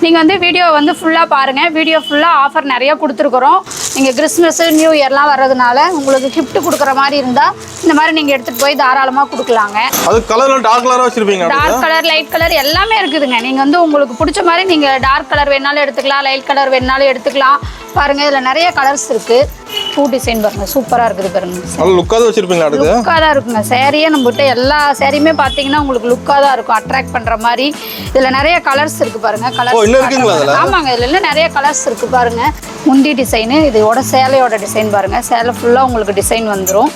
நீங்கள் வந்து வீடியோ வந்து ஃபுல்லாக பாருங்கள். வீடியோ ஃபுல்லாக ஆஃபர் நிறைய கொடுத்துருக்குறோம். நீங்கள் கிறிஸ்மஸ் நியூ இயர்லாம் வர்றதுனால உங்களுக்கு கிஃப்ட் கொடுக்குற மாதிரி இருந்தால் இந்த மாதிரி நீங்கள் எடுத்துகிட்டு போய் தாராளமாக கொடுக்கலாங்க. அது கலர்லாம் டார்க் கலராக வச்சுருப்பீங்க? டார்க் கலர், லைட் கலர் எல்லாமே இருக்குதுங்க. நீங்கள் வந்து உங்களுக்கு பிடிச்ச மாதிரி நீங்கள் டார்க் கலர் வேணாலும் எடுத்துக்கலாம், லைட் கலர் வேணாலும் எடுத்துக்கலாம். பாருங்கள், இதில் நிறைய கலர்ஸ் இருக்குது. பூ டிசைன் பாருங்கள், சூப்பராக இருக்குது பாருங்கள். நல்ல லுக்காக தான் வச்சுருப்பீங்களா? லுக்காக தான் இருக்குங்க. சேரீயே நம்மகிட்ட எல்லா சேரீயுமே பார்த்தீங்கன்னா உங்களுக்கு லுக்காக தான் இருக்கும், அட்ராக்ட் பண்ணுற மாதிரி. இதில் நிறைய கலர்ஸ் இருக்குது பாருங்கள். கலர்ஸ் ஆமாங்க, இதில் நிறைய கலர்ஸ் இருக்குது பாருங்கள். முந்தி டிசைனு, இதோட சேலையோட டிசைன் பாருங்கள். சேலை ஃபுல்லாக உங்களுக்கு டிசைன் வந்துடும்.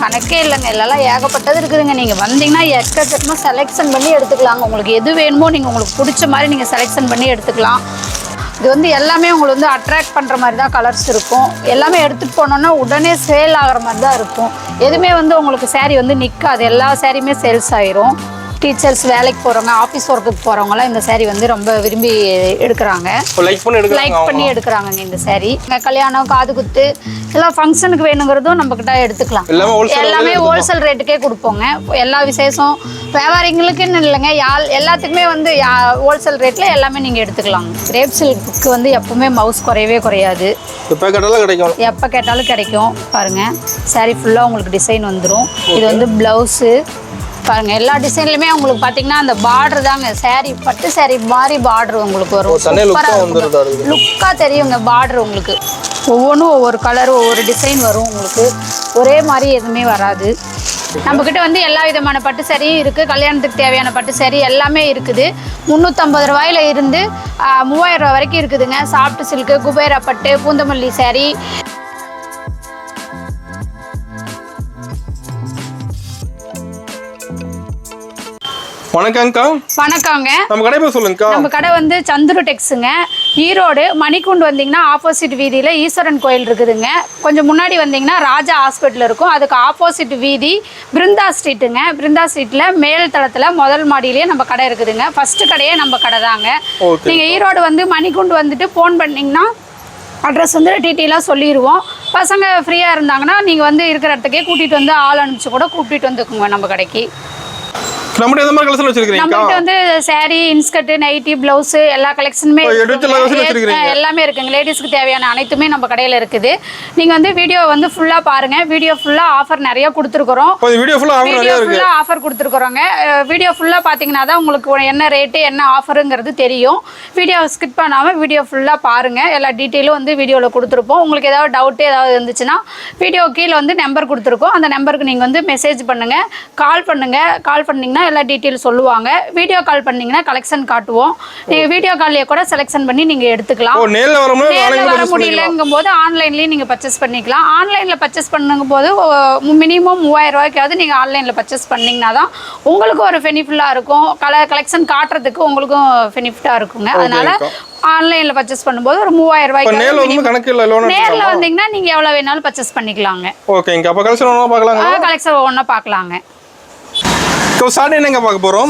கணக்கே இல்லைங்க. இதெல்லாம் ஏகப்பட்டது இருக்குதுங்க. நீங்கள் வந்தீங்கன்னா எக்கச்சக்கமாக செலெக்ஷன் பண்ணி எடுத்துக்கலாங்க. உங்களுக்கு எது வேணுமோ நீங்கள் உங்களுக்கு பிடிச்ச மாதிரி நீங்கள் செலெக்ஷன் பண்ணி எடுத்துக்கலாம். இது வந்து எல்லாமே உங்களுக்கு வந்து அட்ராக்ட் பண்ணுற மாதிரி தான் கலர்ஸ் இருக்கும். எல்லாமே எடுத்துகிட்டு போனோன்னா உடனே சேல் ஆகிற மாதிரி தான் இருக்கும். எதுவுமே வந்து உங்களுக்கு சேரீ வந்து நிற்காது. எல்லா சேரீயுமே சேல்ஸ் ஆயிரும். டீச்சர்ஸ், வேலைக்கு போகிறவங்க, ஆஃபீஸ் ஒர்க்குக்கு போகிறவங்களாம் இந்த சேரீ வந்து ரொம்ப விரும்பி எடுக்கிறாங்க, லைக் பண்ணி எடுக்கிறாங்க இந்த சேரீ. கல்யாணம், காது குத்து எல்லாம் ஃபங்க்ஷனுக்கு வேணுங்கிறதும் நம்மக்கிட்ட எடுத்துக்கலாம். எல்லாமே ஹோல்சேல் ரேட்டுக்கே கொடுப்போங்க. எல்லா விசேஷம் வியாபாரிங்களுக்குன்னு இல்லைங்க, எல்லாத்துக்குமே வந்து ஹோல்சேல் ரேட்டில் எல்லாமே நீங்கள் எடுத்துக்கலாம். கிரேப் சில்க்கு வந்து எப்பவுமே மவுஸ் குறையவே குறையாது. எப்போ கேட்டாலும் கிடைக்கும். பாருங்கள், சேரீ ஃபுல்லாக உங்களுக்கு டிசைன் வந்துடும். இது வந்து ப்ளவுஸு பாருங்கள். எல்லா டிசைன்லையுமே உங்களுக்கு பார்த்தீங்கன்னா அந்த பார்டர் தாங்க. சேரீ பட்டு சேரீ மாதிரி பார்டர் உங்களுக்கு வரும். லுக்காக தெரியுங்க பார்டர் உங்களுக்கு. ஒவ்வொன்றும் ஒவ்வொரு கலர், ஒவ்வொரு டிசைன் வரும். உங்களுக்கு ஒரே மாதிரி எதுவுமே வராது. நம்மக்கிட்ட வந்து எல்லா விதமான பட்டு சேரீயும் இருக்குது. கல்யாணத்துக்கு தேவையான பட்டு சேரீ எல்லாமே இருக்குது. 350 ரூபாயில இருந்து 3000 ரூபா வரைக்கும் இருக்குதுங்க. சாஃப்ட் சில்க்கு, குபேரா பட்டு, பூந்தமல்லி சேரீ. வணக்கங்க. நம்ம கடை பேர் சொல்லுங்க. நம்ம கடை வந்து சந்துரு டெக்ஸுங்க. ஈரோடு மணிக்குண்டு வந்தீங்கன்னா ஆப்போசிட் வீதியில் ஈஸ்வரன் கோயில் இருக்குதுங்க. கொஞ்சம் முன்னாடி வந்தீங்கன்னா ராஜா ஹாஸ்பிட்டல் இருக்கும். அதுக்கு ஆப்போசிட் வீதி பிருந்தா ஸ்ட்ரீட்டுங்க. பிருந்தா ஸ்ட்ரீட்டில் மேல் தளத்தில் முதல் மாடியிலேயே நம்ம கடை இருக்குதுங்க. ஃபர்ஸ்ட் கடையே நம்ம கடை தாங்க. நீங்கள் ஈரோடு வந்து மணிக்குண்டு வந்துட்டு ஃபோன் பண்ணிங்கன்னா அட்ரஸ் வந்து டீட்டெயிலாக சொல்லிடுவோம். பசங்க ஃப்ரீயாக இருந்தாங்கன்னா நீங்கள் வந்து இருக்கிற இடத்துக்கே கூட்டிகிட்டு வந்து ஆள் அனுப்பிச்சு கூட கூப்பிட்டு வந்துக்குங்க நம்ம கடைக்கு. நம்மட்ட எந்த மாதிரி கலெக்ஷன் வச்சிருக்கீங்க? நம்மட்ட வந்து சாரி, இன்ஸ்கர்ட், நைட்டி, ப்ளவுஸ் எல்லா கலெக்ஷனுமே எல்லாமே இருக்குங்க. லேடிஸ்க்கு தேவையான அனைத்துமே நம்ம கடையில் இருக்குது. நீங்கள் வந்து வீடியோ வந்து ஃபுல்லாக பாருங்கள். வீடியோ ஃபுல்லாக ஆஃபர் நிறைய கொடுத்துருக்குறோம். வீடியோ ஃபுல்லாக ஆஃபர் கொடுத்துருக்குறோங்க. வீடியோ ஃபுல்லாக பார்த்தீங்கன்னா தான் உங்களுக்கு என்ன ரேட்டு என்ன ஆஃபருங்கிறது தெரியும். வீடியோ ஸ்கிப் பண்ணாமல் வீடியோ ஃபுல்லாக பாருங்கள். எல்லா டீட்டெயிலும் வந்து வீடியோவில் கொடுத்துருப்போம். உங்களுக்கு ஏதாவது டவுட்டு ஏதாவது இருந்துச்சுன்னா வீடியோ கீழே வந்து நம்பர் கொடுத்துருக்கோம். அந்த நம்பருக்கு நீங்கள் வந்து மெசேஜ் பண்ணுங்கள், கால் பண்ணுங்கள். கால் பண்ணிங்கன்னா எல்லா டீட்டெயில் சொல்லுவாங்க. வீடியோ கால் பண்ணீங்கன்னா கலெக்ஷன் காட்டுவோம். நீங்கள் வீடியோ கால்லேயே கூட செலெக்ஷன் பண்ணி நீங்கள் எடுத்துக்கலாம். நேரில் வர முடியலங்கும் போது ஆன்லைன்லேயும் நீங்கள் பர்ச்சேஸ் பண்ணிக்கலாம். ஆன்லைனில் பர்ச்சேஸ் பண்ணுங்கும் போது மினிமம் 3000 ரூபாய்க்காவது நீங்கள் ஆன்லைனில் பர்ச்சேஸ் பண்ணிங்கன்னா தான் உங்களுக்கு ஒரு பெனிஃபிட்டாக இருக்கும். கலெக்ஷன் காட்டுறதுக்கு உங்களுக்கும் பெனிஃபிட்டாக இருக்குங்க. அதனால ஆன்லைனில் பர்ச்சேஸ் பண்ணும்போது ஒரு 3000 ரூபாய்க்கு நேரில் வந்தீங்கன்னா நீங்கள் எவ்வளோ வேணாலும் பர்ச்சேஸ் பண்ணிக்கலாங்க. கலெக்ஷன் ஒவ்வொன்றா பார்க்கலாங்க.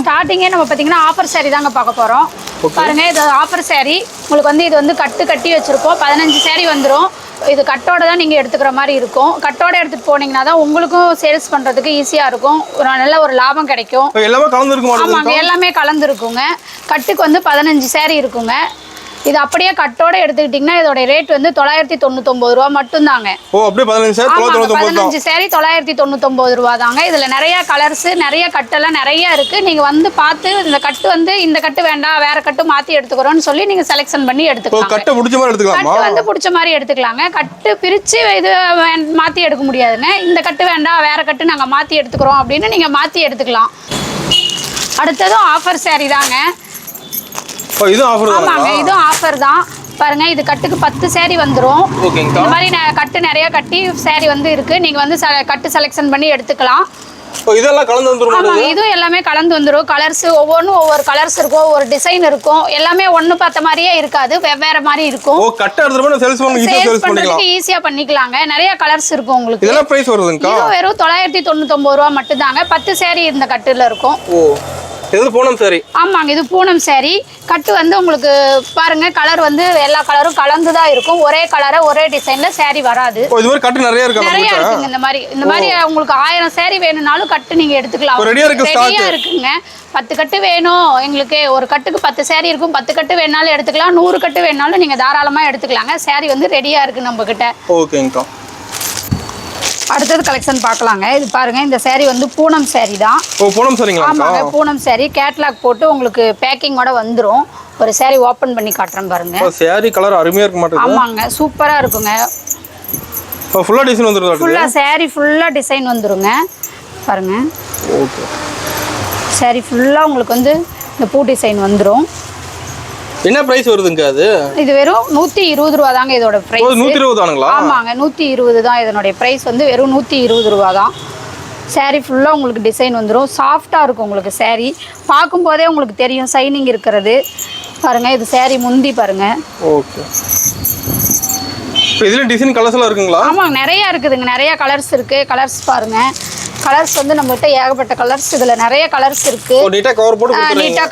ஸ்டார்டிங்கே நம்ம பார்த்தீங்கன்னா ஆஃபர் சாரி தாங்க பார்க்க போகிறோம். பாருங்க, இது ஆஃபர் சாரி. உங்களுக்கு வந்து இது வந்து கட்டி வச்சுருக்கோம். 15 சாரி வந்துடும். இது கட்டோட தான் நீங்கள் எடுத்துக்கிற மாதிரி இருக்கும். கட்டோட எடுத்துகிட்டு போனீங்கன்னா தான் உங்களுக்கும் சேல்ஸ் பண்ணுறதுக்கு ஈஸியாக இருக்கும். நல்ல ஒரு லாபம் கிடைக்கும். ஆமாங்க, எல்லாமே கலந்துருக்குங்க. கட்டுக்கு வந்து 15 சாரி இருக்குங்க. இது அப்படியே கட்டோட எடுத்துக்கிட்டிங்கன்னா இதோட ரேட் வந்து 999 ரூபா மட்டும்தாங்க. 15 சாரி 999 ரூபா தாங்க. இதில் நிறைய கலர்ஸ், நிறைய கட்டெல்லாம் நிறைய இருக்குது. நீங்கள் வந்து பார்த்து இந்த கட்டு வந்து இந்த கட்டு வேண்டாம், வேறு கட்டு மாற்றி எடுத்துக்கிறோன்னு சொல்லி நீங்கள் செலெக்ஷன் பண்ணி எடுத்துக்கலாம். கட்டு வந்து பிடிச்ச மாதிரி எடுத்துக்கலாங்க. கட்டு பிரித்து இது மாற்றி எடுக்க முடியாதுங்க. இந்த கட்டு வேண்டாம், வேறு கட்டு நாங்கள் மாற்றி எடுத்துக்கிறோம் அப்படின்னு நீங்கள் மாற்றி எடுத்துக்கலாம். அடுத்ததும் ஆஃபர் சாரி தாங்க. ஆமாங்க, இதுவும் ஆஃபர் தான். பாருங்க, இது கட்டுக்கு 10 சாரி வந்துடும். இந்த மாதிரி கட்டு நிறைய கட்டி சாரி வந்து இருக்கு. நீங்க வந்து கட்டு செலெக்ஷன் பண்ணி எடுத்துக்கலாம். இதெல்லாம் கலந்து வந்துரும். ஆமாங்க, இதுவும் எல்லாமே கலந்து வந்துடும். கலர்ஸ் ஒவ்வொன்றும் ஒவ்வொரு கலர்ஸ் இருக்கும், ஒவ்வொரு டிசைன் இருக்கும். எல்லாமே ஒன்று பார்த்த மாதிரியே இருக்காது, வெவ்வேறு மாதிரி இருக்கும். ஈஸியா பண்ணிக்கலாங்க. நிறைய கலர்ஸ் இருக்கும் உங்களுக்கு. இதெல்லாம் பிரைஸ் வருதுங்க. இது வெறும் 999 ரூபா மட்டும் தாங்க. 10 சாரி இந்த கட்டுல இருக்கும். இது பூனம் saree. ஆமாங்க, இது பூனம் saree. கட்டு வந்து உங்களுக்கு பாருங்க, கலர் வந்து எல்லா கலரும் கலந்து தான் இருக்கும். ஒரே கலரை ஒரே டிசைன்ல saree வராது. இது மாதிரி கட்டு நிறைய இருக்கு நிறைய இருக்குங்க. இந்த மாதிரி உங்களுக்கு 1000 saree வேணும்னாலும் கட்டு நீங்க எடுத்துக்கலாம். ரெடியா இருக்குங்க. 10 கட்டு வேணும் எங்களுக்கு, ஒரு கட்டுக்கு 10 saree இருக்கும். 10 கட்டு வேணாலும் எடுத்துக்கலாம், 100 கட்டு வேணாலும் நீங்க தாராளமா எடுத்துக்கலாங்க. saree வந்து ரெடியா இருக்கு நம்ம கிட்ட. ஓகேங்கக்கா. அடுத்தது கலெக்ஷன் பார்க்கலாங்க. இது பாருங்க, இந்த saree வந்து பூனம் saree தான். பூனம் சாரிங்களா? ஆமாங்க, பூனம் saree. கேட்லாக் போட்டு உங்களுக்கு பேக்கிங்கோட வந்துரும். ஒரு saree ஓபன் பண்ணி காட்டுறேன் பாருங்க. saree கலர் அருமையா இருக்கு மாட்டேங்குது. ஆமாங்க, சூப்பரா இருக்குங்க. ஃபுல்லா டிசைன் வந்துருது. ஃபுல்லா saree ஃபுல்லா டிசைன் வந்துருங்க பாருங்க. ஓகே. saree ஃபுல்லா உங்களுக்கு வந்து இந்த பூ டிசைன் வந்துரும். என்ன பிரைஸ் வருதுங்க அது? இது வெறும் 120 ரூபாய் தாங்க இதோட பிரைஸ். 120 தானுங்களா? ஆமாங்க, 120 தான் இதனுடைய பிரைஸ் வந்து வெறும் 120 ரூபாய் தான். saree ஃபுல்லா உங்களுக்கு டிசைன் வந்துரும். சாஃப்ட்டா இருக்கும் உங்களுக்கு saree. பார்க்கும்போதே உங்களுக்கு தெரியும் ஷைனிங் இருக்கிறது. பாருங்க, இது saree முந்தி பாருங்க. ஓகே. இதுல டிசைன் கலர்ஸ் எல்லாம் இருக்குங்களா? ஆமாங்க, நிறைய இருக்குதுங்க. நிறைய கலர்ஸ் இருக்கு. கலர்ஸ் பாருங்க. கலர்ஸ் வந்து நம்மகிட்ட ஏகப்பட்ட கலர்ஸ். இதுல நிறைய கலர்ஸ் இருக்கு. நீட்டா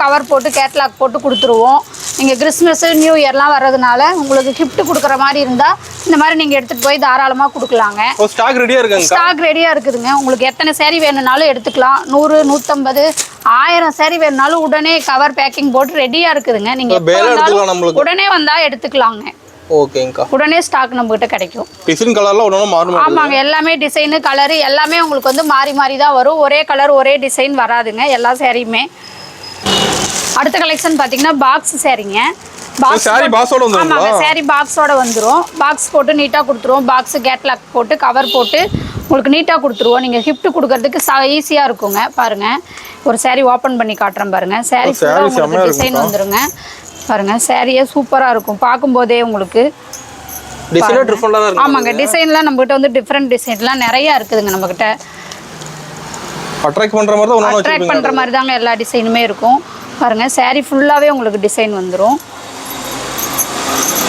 கவர் போட்டு கேட்லாக் போட்டு கொடுத்துருவோம். நீங்க கிறிஸ்மஸ் நியூ இயர்லாம் வர்றதுனால உங்களுக்கு கிஃப்ட் கொடுக்குற மாதிரி இருந்தா இந்த மாதிரி நீங்க எடுத்துட்டு போய் தாராளமா கொடுக்கலாங்க. ஸ்டாக் ரெடியா இருக்குங்க. ஸ்டாக் ரெடியா இருக்குதுங்க. உங்களுக்கு எத்தனை saree வேணும்னாலும் எடுத்துக்கலாம். 100, 150, 1000 saree வேணும்னாலும் உடனே கவர் பேக்கிங் போட்டு ரெடியா இருக்குதுங்க. நீங்க உடனே வந்தா எடுத்துக்கலாங்க. ஓகேங்கா. உடனே ஸ்டாக் நம்ம கிட்ட கிடைக்கும். டிசைன் கலர்லாம் உடனே மாறும். ஆமாங்க, எல்லாமே டிசைன் கலர் எல்லாமே உங்களுக்கு வந்து மாறி மாறி தான் வரும். ஒரே கலர் ஒரே டிசைன் வராதுங்க எல்லா சாரியுமே. அடுத்த கலெக்ஷன் பாத்தீங்கன்னா பாக்ஸ் சாரிங்க. பாக்ஸோட வந்துரும். ஆமாங்க, saree பாக்ஸோட வந்துரும். பாக்ஸ் போட்டு நீட்டா கொடுத்துருவோம். பாக்ஸ் கேட்லாக் போட்டு கவர் போட்டு உங்களுக்கு நீட்டா கொடுத்துருவோம். நீங்க கிஃப்ட் கொடுக்கறதுக்கு ஈஸியா இருக்குங்க. பாருங்க, ஒரு saree ஓபன் பண்ணி காட்டுறேன் பாருங்க. saree ஃபுல்லா உங்களுக்கு டிசைன் வந்துருங்க. பாருங்க, சாரியே சூப்பரா இருக்கும். பார்க்கும்போதே உங்களுக்கு டிசைன் டிஃபரண்டா தான் இருக்கு. ஆமாங்க, டிசைன்லாம் நம்ம கிட்ட வந்து டிஃபரண்ட் டிசைன்லாம் நிறைய இருக்குதுங்க. நம்ம கிட்ட அட்ராக்ட் பண்ற மாதிரி தான் அட்ராக்ட் பண்ற மாதிரி தாங்க எல்லா டிசைனுமே இருக்கும். பாருங்க, saree ஃபுல்லாவே உங்களுக்கு டிசைன் வந்துரும்.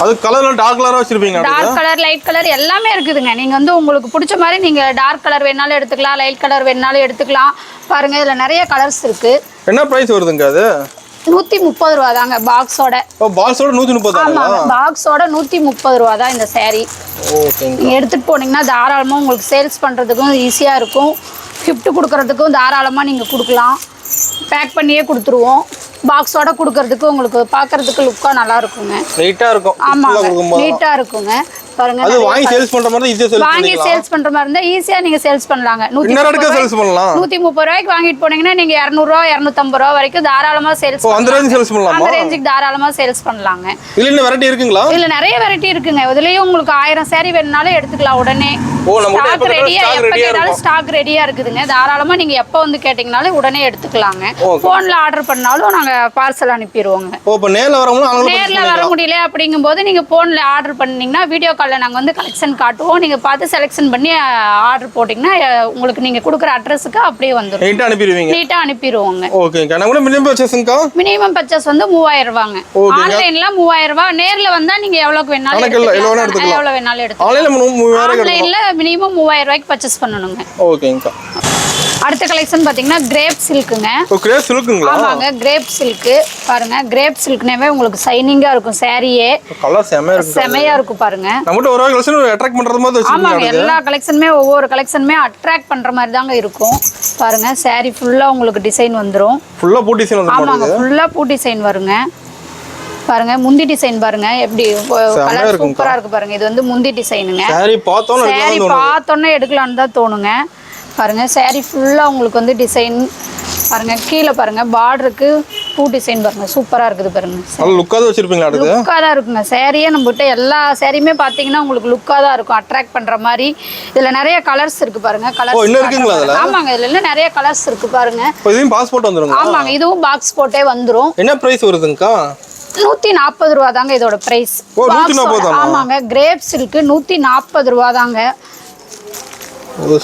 அது கலர்ல டார்க் கலரா வச்சிருப்பீங்க. டார்க் கலர், லைட் கலர் எல்லாமே இருக்குதுங்க. நீங்க வந்து உங்களுக்கு பிடிச்ச மாதிரி நீங்க டார்க் கலர் வேணாலும் எடுத்துக்கலாம், லைட் கலர் வேணாலும் எடுத்துக்கலாம். பாருங்க, இதுல நிறைய கலர்ஸ் இருக்கு. என்ன பிரைஸ் வருதுங்க அது? 130 ரூபா தாங்க பாக்ஸோட. பாக்ஸோட 130. ஆமாங்க, பாக்ஸோட 130 ரூபா தான் இந்த saree. ஓகேங்க. நீங்க எடுத்துட்டு போனீங்கன்னா தாராளமா உங்களுக்கு சேல்ஸ் பண்றதுக்கும் ஈஸியா இருக்கும். கிஃப்ட் கொடுக்கறதுக்கும் தாராளமா நீங்க கொடுக்கலாம். பேக் பண்ணியே கொடுத்துருவோம். பாக்ஸோட கொடுக்கறதுக்கு உங்களுக்கு பார்க்கறதுக்கு லுக்கா நல்லா இருக்குங்க. நீட்டா இருக்கும். ஆமாங்க, நீட்டா இருக்குங்க. பாருங்க, அது வாங்கி சேல்ஸ் பண்ற மாதிரி ஈஸியா சேல்ஸ் வாங்கி சேல்ஸ் பண்ற மாதிரி இருந்தா ஈஸியா நீங்க சேல்ஸ் பண்ணலாங்க. 130 சேல்ஸ் பண்ணலாம். 130 ரூபாய்க்கு வாங்கிட்டு போனீங்கன்னா நீங்க 200 ரூபாய் 250 ரூபாய் வரைக்கும் தாராளமா சேல்ஸ் பண்ணலாம். அந்த ரேஞ்ச் சேல்ஸ் பண்ணலாமா? அந்த ரேஞ்சுக்கு தாராளமா சேல்ஸ் பண்ணலாங்க. இல்ல இன்னும் வெரைட்டி இருக்குங்களா? இல்ல நிறைய வெரைட்டி இருக்குங்க. இதுலயும் உங்களுக்கு 1000 saree வேணும்னாலும் எடுத்துக்கலாம் உடனே. ஸ்டாக் ரெடியா, எப்ப கேட்டாலும் ஸ்டாக் ரெடியா இருக்குதுங்க. தாராளமா நீங்க எப்ப வந்து கேட்டீங்கனாலும் உடனே எடுத்துக்கலாங்க. போன்ல ஆர்டர் பண்ணாலும் நாங்க பார்சல் அனுப்பிடுவோங்க. இப்ப நேர்ல வர முடியல அப்படிங்கும்போது நீங்க போன்ல ஆர்டர் பண்ணீங்கன்னா வீடியோ கால்ல நாங்க வந்து கலெக்ஷன் காட்டுவோம். நீங்க பார்த்து செலக்ஷன் பண்ணி ஆர்டர் போட்டீங்கன்னா உங்களுக்கு நீங்க கொடுக்குற அட்ரஸ்க்கு அப்படியே வந்துரும். நீட்டா அனுப்பிடுவீங்க. நீட்டா அனுப்பிடுவோங்க. ஓகேங்க. நான் கூட மினிமம் பர்சேஸ்ங்கா? மினிமம் பர்சேஸ் வந்து 3000 ரூபாங்க. ஆன்லைன்ல 3000 ரூபாய். நேர்ல வந்தா நீங்க எவ்வளவுக்கு வேணாலும் எடுத்துக்கலாம். எவ்வளவு வேணாலும் எடுத்துக்கலாம். ஆன்லைன்ல மினிமம் 3000 ரூபாய்க்கு பர்ச்சேஸ் பண்ணனுங்க. ஓகேங்கா. அடுத்த கலெக்ஷன் பாத்தீங்கன்னா கிரேப் சில்க்குங்க. கிரேப் சில்க்குங்களா? ஆமாங்க, கிரேப் சில்க். பாருங்க, கிரேப் சில்க்னேவே உங்களுக்கு ஷைனிங்கா இருக்கும். சாரியே கலர் செமையா இருக்கு. செமையா இருக்கும் பாருங்க. நம்மட்ட ஒரு கலெக்ஷன் அட்ராக்ட் பண்றது மாதிரி வச்சிருக்கீங்க. ஆமாங்க, எல்லா கலெக்ஷனுமே ஒவ்வொரு கலெக்ஷனுமே அட்ராக்ட் பண்ற மாதிரி தாங்க இருக்கும். பாருங்க, சாரி ஃபுல்லா உங்களுக்கு டிசைன் வந்துரும். ஃபுல்லா பூ டிசைன் வந்துரும். ஆமாங்க, ஃபுல்லா பூ டிசைன் வருங்க. பாருங்க, முந்தி டிசைன் பாருங்க எப்படி கலர் சூப்பரா இருக்கு பாருங்க. இது வந்து முந்தி டிசைனுங்க. சாரி பார்த்தோன்னே எடுக்கலாம்னு தான் தோணுங்க. பாருங்க, saree ஃபுல்லா உங்களுக்கு வந்து டிசைன் பாருங்க. கீழே பாருங்க, பார்டருக்கு பூ டிசைன் பாருங்க, சூப்பரா இருக்குது பாருங்க. நல்ல லுக்கா தான் வச்சிருப்பீங்க. லுக்கா தான் இருக்குங்க. சாரியே நம்மகிட்ட எல்லா சாரியுமே பாத்தீங்கன்னா உங்களுக்கு லுக்கா தான் இருக்கும். அட்ராக்ட் பண்ற மாதிரி. இதுல நிறைய கலர்ஸ் இருக்கு பாருங்க. கலர்ஸ் இன்னும் இருக்குங்களா அதுல? ஆமாங்க, இதுல நிறைய கலர்ஸ் இருக்கு பாருங்க. இதுவும் பாஸ்போர்ட் வந்துருங்க. ஆமாங்க, இதுவும் பாக்ஸ் போட்டே வந்துரும். என்ன பிரைஸ் வருதுங்கக்கா? 140 ரூபா தாங்க இதோட பிரைஸ். 140 தானா? ஆமாங்க, கிரேப் சில்க் 140 ரூபா தாங்க.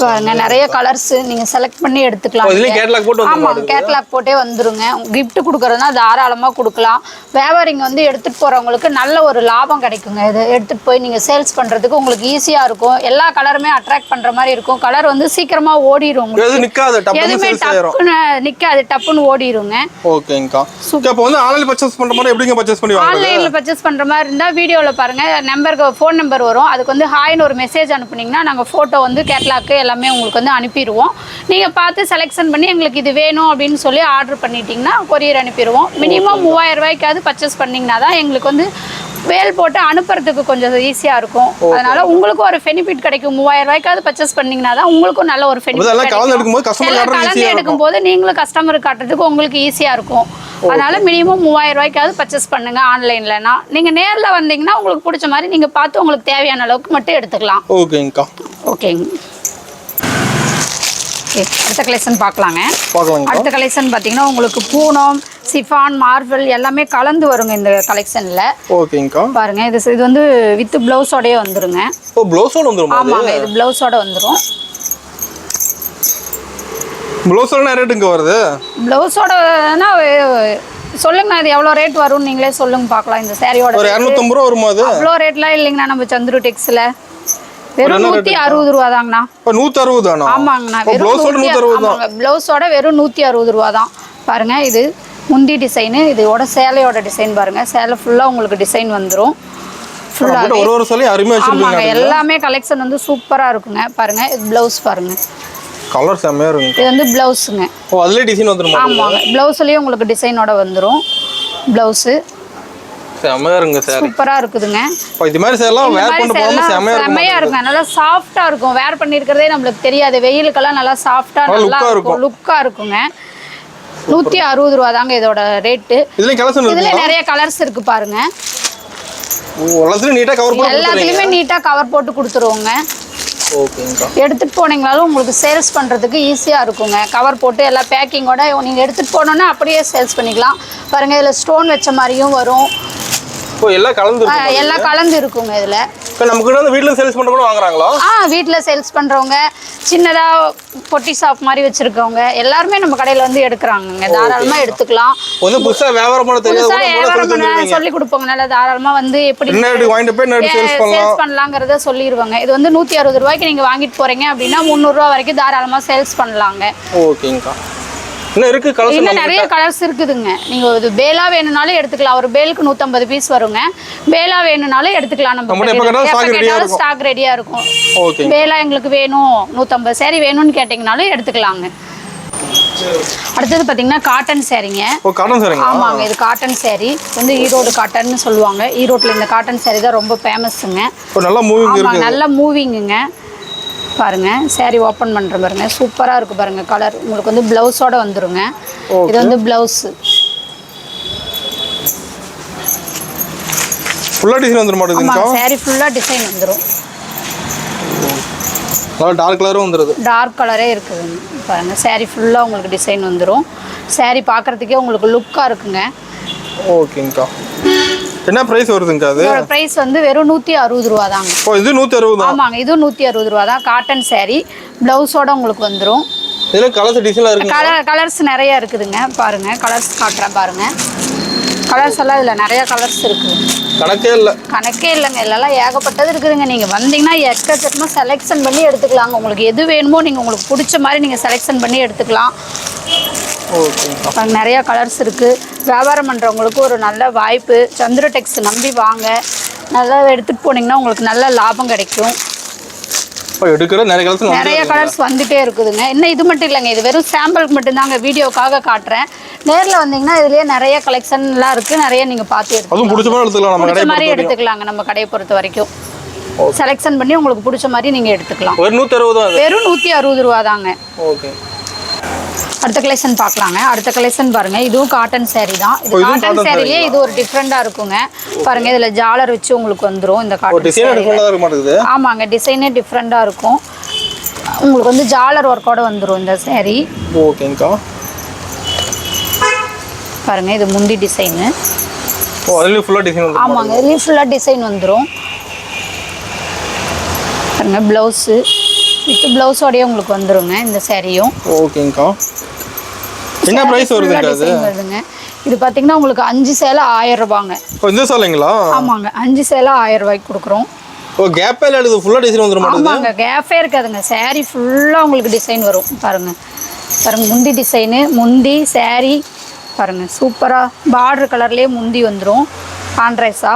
பாருங்க நிறைய கலர்ஸ் நீங்க செலக்ட் பண்ணி எடுத்துக்கலாம். இதுல கேட்டலாக் போட்டு ஆமா கேட்டலாக் போட்டே வந்துருங்க. gift கொடுக்கறதுனா தாராளமா கொடுக்கலாம். வியாபாரிங்க வந்து எடுத்துட்டு போறவங்களுக்கு நல்ல ஒரு லாபம் கிடைக்குங்க. இது எடுத்துட்டு போய் நீங்க சேல்ஸ் பண்றதுக்கு உங்களுக்கு ஈஸியா இருக்கும். எல்லா கலருமே அட்ராக்ட் பண்ற மாதிரி இருக்கும். கலர் வந்து சீக்கிரமா ஓடிரும் உங்களுக்கு. எது நிக்காது டப்புன்னு சேல்ஸ் ஆயிரும். நிக்காது டப்புன்னு ஓடிருங்க. ஓகேங்கா. இப்போ வந்து ஆன்லைன்ல பர்சேஸ் பண்ற மாதிரி எப்படிங்க பர்சேஸ் பண்ணி வாங்குறது? ஆன்லைன்ல பர்சேஸ் பண்ற மாதிரி இருந்தா வீடியோல பாருங்க நம்பருக்கு ஃபோன் நம்பர் வரும். அதுக்கு வந்து ஹாய்னு ஒரு மெசேஜ் அனுப்புனீங்கன்னா நாங்க போட்டோ வந்து கேட்டலாக் எல்லாமே உங்களுக்கு வந்து அனுப்பிடுவோம். நீங்க பார்த்து செலக்ஷன் பண்ணி எங்களுக்கு இது வேணும் அப்படின்னு சொல்லி ஆர்டர் பண்ணிட்டீங்கன்னா கொரியர் அனுப்பிடுவோம். மினிமம் 3000 ரூபாய்க்காவது பர்ச்சேஸ் பண்ணீங்கன்னா தான் எங்களுக்கு வந்து வேல் போட்டு அனுப்புறதுக்கு கொஞ்சம் ஈஸியா இருக்கும். அதனால உங்களுக்கு ஒரு பெனிஃபிட் கிடைக்கும். 3000 ரூபாய்க்காவது பர்ச்சேஸ் பண்ணீங்கன்னா தான் உங்களுக்கும் நல்ல ஒரு பெனிஃபிட். கலந்து எடுக்கும்போது நீங்களும் கஸ்டமருக்கு காட்டுறதுக்கு உங்களுக்கு ஈஸியா இருக்கும். அதனால மினிமம் 3000 ரூபாய்க்காவது பர்ச்சேஸ் பண்ணுங்க ஆன்லைன்லனா. நீங்க நேர்ல வந்தீங்கன்னா உங்களுக்கு பிடிச்ச மாதிரி நீங்க பார்த்து உங்களுக்கு தேவையான அளவுக்கு மட்டும் எடுத்துக்கலாம். ஓகேங்கா. ஓகேங்க. அடுத்த கலெக்ஷன் பார்க்கலாங்க. அடுத்த கலெக்ஷன் பார்த்தீங்கன்னா உங்களுக்கு பூனம், சிஃபான், மார்வல் எல்லாமே கலந்து வருங்க இந்த கலெக்ஷன்ல. ஓகேங்கா. பாருங்க இது வந்து வித் பிளவுஸோடயே வந்துருங்க. ஓ பிளவுஸோட வந்துருமா? ஆமாங்க இது பிளவுஸோட வந்துரும். பிளவுஸோட என்ன ரேட்டுங்க வருது? பிளவுஸோடனா சொல்லுங்க இது எவ்வளவு ரேட் வரும் நீங்களே சொல்லுங்க பார்க்கலாம். இந்த சாரியோட ஒரு 250 ரூபாய் வருமா? அது அவ்வளோ ரேட்லாம் இல்லைங்கண்ணா. நம்ம சந்துரு டெக்ஸ்ல வெறும் 160 ரூபா தாங்கண்ணா. 160 தானா? ஆமாங்கண்ணா. பிளவுஸோட 160 தான். பிளவுஸோட வெறும் 160 ரூபா தான். பாருங்க இது முந்தி டிசைன். இதோட சேலையோட டிசைன் பாருங்க. சேலை ஃபுல்லா உங்களுக்கு டிசைன் வந்துரும். ஃபுல்லா ஒரு சேலை அருமையா வச்சிருக்கீங்க. எல்லாமே கலெக்ஷன் வந்து சூப்பரா இருக்குங்க. பாருங்க இது பிளவுஸ் பாருங்க. கலர் செமையா இருக்கு. இது வந்து பிளவுஸ்ங்க. ஓ அதுல டிசைன் வந்துருமா? ஆமாங்க பிளவுஸ்லயே உங்களுக்கு டிசைனோட வந்துரும். பிளவுஸ் செமையா இருக்குங்க சார். சூப்பரா இருக்குதுங்க. இது மாதிரி சேலாம் வேர் பண்ண போறோம் செமையா இருக்கு. நல்லா சாஃப்ட்டா இருக்கும். வேர் பண்ணிருக்கிறதே நமக்கு தெரியாது. வெயிலுக்கெல்லாம் நல்லா சாஃப்ட்டா நல்லா இருக்கும். லுக்கா இருக்குங்க. 160 ரூபா தாங்க இதோட ரேட். இதுல நிறைய கலர்ஸ் இருக்கு பாருங்க. எல்லாத்துலயுமே நீட்டா கவர் போட்டு கொடுத்துருவோங்க. எடுத்துட்டு போனீங்களாலும் உங்களுக்கு சேல்ஸ் பண்றதுக்கு ஈஸியா இருக்குங்க. கவர் போட்டு எல்லா பேக்கிங்கோட நீங்க எடுத்துட்டு போனோம்னா அப்படியே சேல்ஸ் பண்ணிக்கலாம். பாருங்க இதுல ஸ்டோன் வச்ச மாதிரியும் வரும். எல்லாம் கலந்து இருக்குங்க இதுல. வீட்ல சேல்ஸ் பண்றவங்க வாங்குறாங்களா? வீட்ல சேல்ஸ் பண்றவங்க சின்னதா பொட்டி ஷாப் மாதிரி வச்சிருக்கவங்க எல்லாரும் நம்ம கடையில வந்து எடுக்கறாங்க. தாராளமா எடுத்துக்கலாம். புதுசா வியாபாரம் பண்ண தெரியாதவங்க சொல்லி கொடுப்போங்க. நல்லா தாராளமா வந்து எப்படி சேல்ஸ் பண்ணலாம்ங்கறத சொல்லிடுவாங்க. இது வந்து 160 ரூபாய்க்கு நீங்க வாங்கிட்டு போறீங்க அப்படின்னா 300 ரூபாய் வரைக்கும் தாராளமா சேல்ஸ் பண்ணலாங்க. ஓகேங்கா. இன்னும் நிறைய கலர்ஸ் இருக்குதுங்க. நீங்க இது பேலா வேணும்னாலும் எடுத்துக்கலாம். ஒரு பேலுக்கு 150 பீஸ் வருங்க. பேலா வேணும்னாலும் எடுத்துக்கலாம். நம்ம ஸ்டாக் ரெடியா இருக்கும். பேலா எங்களுக்கு வேணும் 150 சாரி வேணும்னு கேட்டீங்கனாலும் எடுத்துக்கலாங்க. அடுத்தது பாத்தீங்கன்னா காட்டன் சாரிங்க. ஆமாங்க இது காட்டன் சாரி வந்து ஈரோடு காட்டன்னு சொல்லுவாங்க. ஈரோட்ல இந்த காட்டன் சாரி தான் ரொம்ப ஃபேமஸ்ங்க. நல்ல மூவிங்குங்க. பாருங்க சாரி ஓபன் பண்ற பாருங்க. சூப்பரா இருக்கு பாருங்க. கலர் உங்களுக்கு வந்து பிளவுஸோட வந்துருங்க. இது வந்து பிளவுஸ் ஃபுல்லா டிசைன் வந்துரும் மாட்டேங்குதுங்க. சாரி ஃபுல்லா டிசைன் வந்துரும். டார்க் கலரும் வந்துருது. டார்க் கலரே இருக்குதுங்க. பாருங்க சாரி ஃபுல்லா உங்களுக்கு டிசைன் வந்துரும். சாரி பார்க்கிறதுக்கே உங்களுக்கு லுக்கா இருக்குங்க. ஓகேங்கா. என்ன பிரைஸ் வருதுங்க? அது பிரைஸ் வந்து வெறும் 160 ரூபா தாங்க. ஓ இது 160 தான். ஆமாங்க இது 160 ரூபா தான். காட்டன் சாரி பிளவுஸோட உங்களுக்கு வந்துரும். இதுல கலர்ஸ் டிசைன்ல இருக்கு. கலர்ஸ் நிறைய இருக்குதுங்க. பாருங்க கலர்ஸ் காட்றேன் பாருங்க. கலர்ஸ் எல்லாம் இதுல நிறைய கலர்ஸ் இருக்கு. கணக்கே இல்லைங்க. இதெல்லாம் ஏகப்பட்டது இருக்குதுங்க. நீங்க வந்தீங்கன்னா எக்கச்சக்கமா செலெக்ஷன் பண்ணி எடுத்துக்கலாங்க. உங்களுக்கு எது வேணுமோ நீங்க உங்களுக்கு பிடிச்ச மாதிரி நீங்க செலெக்ஷன் பண்ணி எடுத்துக்கலாம். நிறைய கலர்ஸ் இருக்கு. வியாபாரம் பண்றவங்களுக்கு ஒரு நல்ல வாய்ப்பு. சந்திர டெக்ஸ் நம்பி வாங்க. நல்லா எடுத்துட்டு போனீங்கன்னா உங்களுக்கு நல்ல லாபம் கிடைக்கும். நிறைய கலர்ஸ் வந்துட்டே இருக்குதுங்க. இன்னும் இது மட்டும் இல்லைங்க. இது வெறும் சாம்பிளுக்கு மட்டும்தாங்க. வீடியோக்காக காட்டுறேன். நேர்ல வந்தீங்கன்னா இதுலயே நிறைய கலெக்ஷன் எல்லாம் இருக்கு. நிறைய நீங்க பார்த்து பிடிச்ச மாதிரி எடுத்துக்கலாங்க. நம்ம கடையை பொறுத்த வரைக்கும் செலெக்ஷன் பண்ணி உங்களுக்கு பிடிச்ச மாதிரி நீங்க எடுத்துக்கலாம். வெறும் 160 ரூபா தாங்க. அடுத்த கலெக்ஷன் பார்க்கலாங்க. அடுத்த கலெக்ஷன் பாருங்க. இதுவும் காட்டன் சாரி தான். இது காட்டன் சாரிலேயே இது ஒரு டிஃப்ரெண்டா இருக்குங்க. பாருங்க இதுல ஜாலர் வச்சு உங்களுக்கு வந்துரும். இந்த காட்டன் சாரி ஆமாங்க டிசைனே டிஃப்ரெண்டா இருக்கும். உங்களுக்கு வந்து ஜாலர் ஒர்க்கோட வந்துரும் இந்த சாரி. ஓகேங்கா. பாருங்க இது முந்தி டிசைன். ஓ அதுல ஃபுல்லா டிசைன் வந்துரும். ஆமாங்க இதுல ஃபுல்லா டிசைன் வந்துரும். பாருங்க பிளவுஸ் வித் ப்ளவுஸோடய உங்களுக்கு வந்துருங்க இந்த சாரியும். ஓகேங்கக்கா. என்ன பிரைஸ் வருதுங்க அது? வருதுங்க. இது பாத்தீங்கன்னா உங்களுக்கு 5 சேலை 1000 ரூபாங்க. இந்த சேலைங்களா? ஆமாங்க, 5 சேலை 1000 ரூபாய்க்கு கொடுக்குறோம். ஓ, கேப்பே இல்ல, இது ஃபுல்லா டிசைன் வந்துரும் மாட்டேங்குது. ஆமாங்க, கேப்பே இருக்காதுங்க. சாரி ஃபுல்லா உங்களுக்கு டிசைன் வரும். பாருங்க பாருங்க, முந்தி டிசைனு, முந்தி சாரி பாருங்க சூப்பரா பார்டர் கலர்லயே முந்தி வந்துரும். கான்ட்ராஸ்டா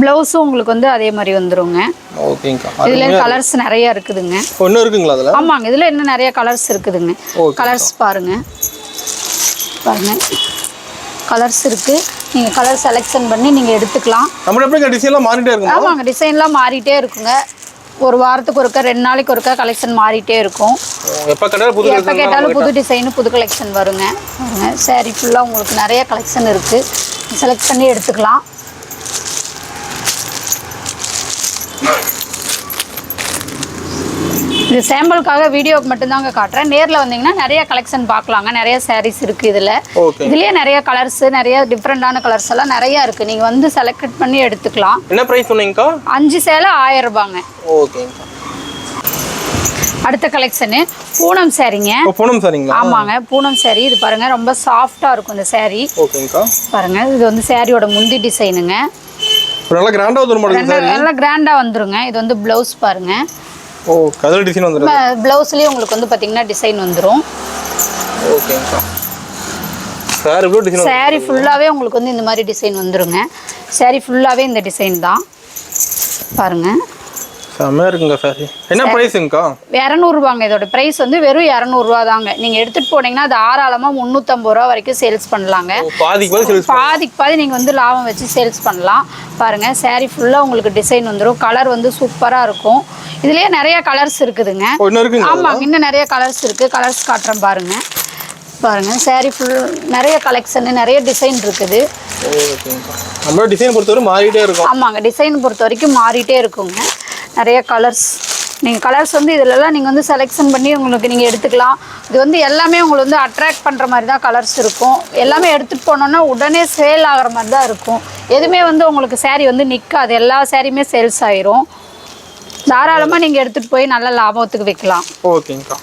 ப்ளவுஸும் உங்களுக்கு வந்து அதே மாதிரி வந்துருங்க. ஓகேங்கா. இதுல கலர்ஸ் நிறைய இருக்குதுங்க. ஒண்ணு இருக்குங்களா அதுல? ஆமாங்க, இதுல இன்னும் நிறைய கலர்ஸ் இருக்குதுங்க. கலர்ஸ் பாருங்க பாருங்க, கலர்ஸ் இருக்கு. நீங்க கலர் செலக்ஷன் பண்ணி நீங்க எடுத்துக்கலாம். நம்ம எப்படிங்க டிசைன்லாம் மாறிட்டே இருக்குமா? ஆமாங்க, டிசைன்லாம் மாறிட்டே இருக்குங்க. ஒரு வாரத்துக்கு ஒருக்கா 2 நாளைக்கு ஒருக்கா கலெக்ஷன் மாறிட்டே இருக்கும். எப்போ கேட்டாலும் புது டிசைன் புது கலெக்ஷன் வருங்க. பாருங்க சாரி ஃபுல்லாக உங்களுக்கு நிறைய கலெக்ஷன் இருக்கு, செலக்ட் பண்ணி எடுத்துக்கலாம். இது சாம்பிளுக்காக வீடியோக்கு மட்டும்தாங்க காட்டுறேன். நேரில் வந்தீங்கன்னா நிறைய கலெக்ஷன் பார்க்கலாங்க. நிறைய சாரீஸ் இருக்குது இதில். இதுலேயே நிறைய கலர்ஸ், நிறைய டிஃப்ரெண்டான கலர்ஸ் எல்லாம் நிறைய இருக்குது. நீங்கள் வந்து செலக்ட் பண்ணி எடுத்துக்கலாம். என்ன ப்ரைஸ் சொன்னீங்கக்கா? 5 சேலை 1000 ரூபாங்க. ஓகேங்கக்கா. அடுத்த கலெக்ஷனு பூனம் சாரிங்க. பூனம் சாரிங்களா? ஆமாங்க, பூனம் சாரி. இது பாருங்க ரொம்ப சாஃப்டாக இருக்கும் இந்த சாரி. ஓகேங்கக்கா. பாருங்க, இது வந்து சாரியோட முந்தி டிசைனுங்க. நல்லா கிராண்டா வந்துரும். நல்லா கிராண்டா வந்துருங்க. இது வந்து ப்ளவுஸ் பாருங்க. ஓ, கலர் டிசைன் வந்துரும். ப்ளவுஸ்லயே உங்களுக்கு வந்து பாத்தீங்கன்னா டிசைன் வந்துரும். ஓகேங்கா. சாரி ஃபுல்லாவே உங்களுக்கு வந்து இந்த மாதிரி டிசைன் வந்துருங்க. சாரி ஃபுல்லாவே இந்த டிசைன் தான் பாருங்க. செமையா இருக்குங்க சாரி. என்ன பிரைஸ்ங்கா? 200 ரூபாங்க. இதோட பிரைஸ் வந்து வெறும் 200 ரூபா தாங்க. நீங்க எடுத்துட்டு போனீங்கன்னா அது தாராளமா 350 ரூபா வரைக்கும் சேல்ஸ் பண்ணலாங்க. பாதிக்கு பாதி நீங்க வந்து லாபம் வச்சு சேல்ஸ் பண்ணலாம். பாருங்க சாரி ஃபுல்லா உங்களுக்கு டிசைன் வந்துரும். கலர் வந்து சூப்பரா இருக்கும். இதுலயே நிறைய கலர்ஸ் இருக்குதுங்க. ஆமாங்க, இன்னும் நிறைய கலர்ஸ் இருக்கு. கலர்ஸ் காட்டுறேன் பாருங்க. பாருங்க சாரி ஃபுல் நிறைய கலெக்ஷன், நிறைய டிசைன் இருக்குது. நம்ம டிசைன் பொறுத்தவரை மாறிட்டே இருக்கும். ஆமாங்க, டிசைன் பொறுத்த வரைக்கும் மாறிட்டே இருக்குங்க. நிறைய கலர்ஸ், நீங்கள் கலர்ஸ் வந்து இதிலெல்லாம் நீங்கள் வந்து செலெக்ஷன் பண்ணி உங்களுக்கு நீங்கள் எடுத்துக்கலாம். இது வந்து எல்லாமே உங்களுக்கு வந்து அட்ராக்ட் பண்ணுற மாதிரி தான் கலர்ஸ் இருக்கும். எல்லாமே எடுத்துகிட்டு போனோன்னா உடனே சேல் ஆகிற மாதிரி தான் இருக்கும். எதுவுமே வந்து உங்களுக்கு சாரீ வந்து நிற்காது. எல்லா சாரியுமே சேல்ஸ் ஆயிரும். தாராளமாக நீங்கள் எடுத்துகிட்டு போய் நல்ல லாபத்துக்கு வைக்கலாம். ஓகேங்கக்கா.